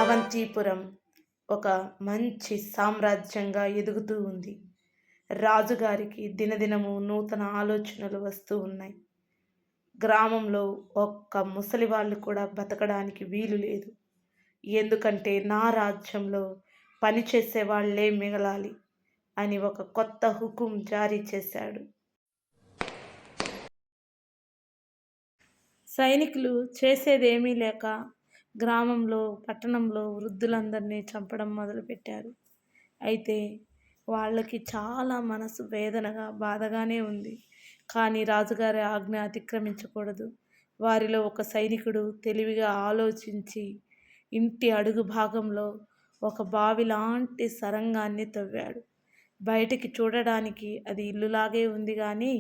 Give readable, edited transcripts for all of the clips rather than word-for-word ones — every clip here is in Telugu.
అవంతిపురం ఒక మంచి సామ్రాజ్యంగా ఎదుగుతూ ఉంది. రాజుగారికి దినదినము నూతన ఆలోచనలు వస్తూ ఉన్నాయి. గ్రామంలో ఒక్క ముసలివాళ్ళు కూడా బతకడానికి వీలు లేదు. ఎందుకంటే నా రాజ్యంలో పనిచేసే వాళ్ళే మిగలాలి అని ఒక కొత్త హుకుం జారీ చేశాడు. సైనికులు చేసేదేమీ లేక గ్రామంలో, పట్టణంలో వృద్ధులందరినీ చంపడం మొదలుపెట్టారు. అయితే వాళ్ళకి చాలా మనసు వేదనగా, బాధగానే ఉంది. కానీ రాజుగారి ఆజ్ఞ అతిక్రమించకూడదు. వారిలో ఒక సైనికుడు తెలివిగా ఆలోచించి ఇంటి అడుగు భాగంలో ఒక బావి లాంటి సొరంగాన్ని తవ్వాడు. బయటికి చూడడానికి అది ఇల్లులాగే ఉంది కానీ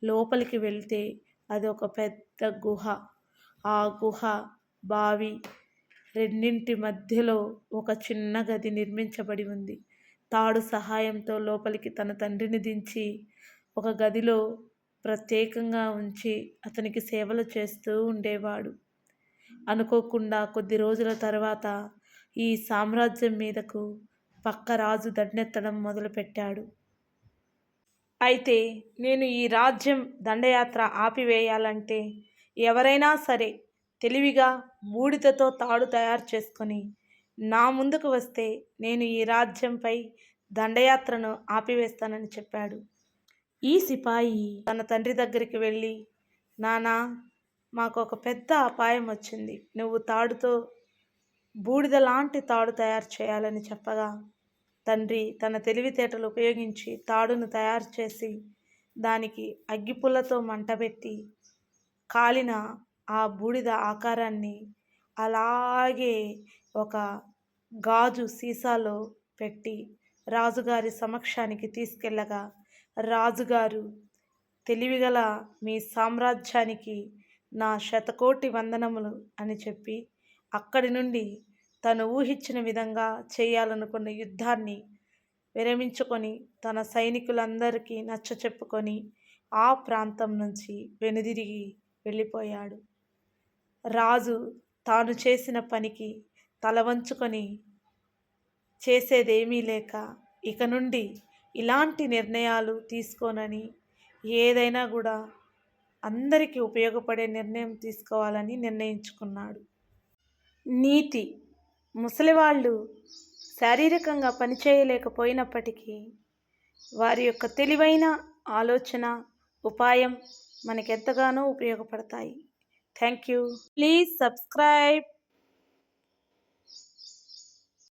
లోపలికి వెళ్తే అది ఒక పెద్ద గుహ. ఆ గుహ, బావి రెండింటి మధ్యలో ఒక చిన్న గది నిర్మించబడి ఉంది. తాడు సహాయంతో లోపలికి తన తండ్రిని దించి ఒక గదిలో ప్రత్యేకంగా ఉంచి అతనికి సేవలు చేస్తూ ఉండేవాడు. అనుకోకుండా కొద్ది రోజుల తర్వాత ఈ సామ్రాజ్యం మీదకు పక్క రాజు దండెత్తడం మొదలుపెట్టాడు. అయితే నేను ఈ రాజ్యం దండయాత్ర ఆపివేయాలంటే ఎవరైనా సరే తెలివిగా బూడిదతో తాడు తయారు చేసుకొని నా ముందుకు వస్తే నేను ఈ రాజ్యంపై దండయాత్రను ఆపివేస్తానని చెప్పాడు. ఈ సిపాయి తన తండ్రి దగ్గరికి వెళ్ళి, నానా, మాకు ఒక పెద్ద అపాయం వచ్చింది, నువ్వు తాడుతో బూడిద లాంటి తాడు తయారు చేయాలని చెప్పగా తండ్రి తన తెలివితేటలు ఉపయోగించి తాడును తయారు చేసి దానికి అగ్గిపుల్లతో మంటబెట్టి కాలిన ఆ బూడిద ఆకారాన్ని అలాగే ఒక గాజు సీసాలో పెట్టి రాజుగారి సమక్షానికి తీసుకెళ్ళగా రాజుగారు, తెలివిగల మీ సామ్రాజ్యానికి నా శతకోటి వందనములు అని చెప్పి అక్కడి నుండి తను ఊహించిన విధంగా చేయాలనుకున్న యుద్ధాన్ని విరమించుకొని తన సైనికులందరికీ నచ్చచెప్పుకొని ఆ ప్రాంతం నుంచి వెనుదిరిగి వెళ్ళిపోయాడు. రాజు తాను చేసిన పనికి తల వంచుకొని చేసేదేమీ లేక ఇక నుండి ఇలాంటి నిర్ణయాలు తీసుకోనని, ఏదైనా కూడా అందరికీ ఉపయోగపడే నిర్ణయం తీసుకోవాలని నిర్ణయించుకున్నాడు. నీతి: ముసలివాళ్ళు శారీరకంగా పనిచేయలేకపోయినప్పటికీ వారి యొక్క తెలివైన ఆలోచన, ఉపాయం మనకెంతగానో ఉపయోగపడతాయి. Thank you. Please subscribe.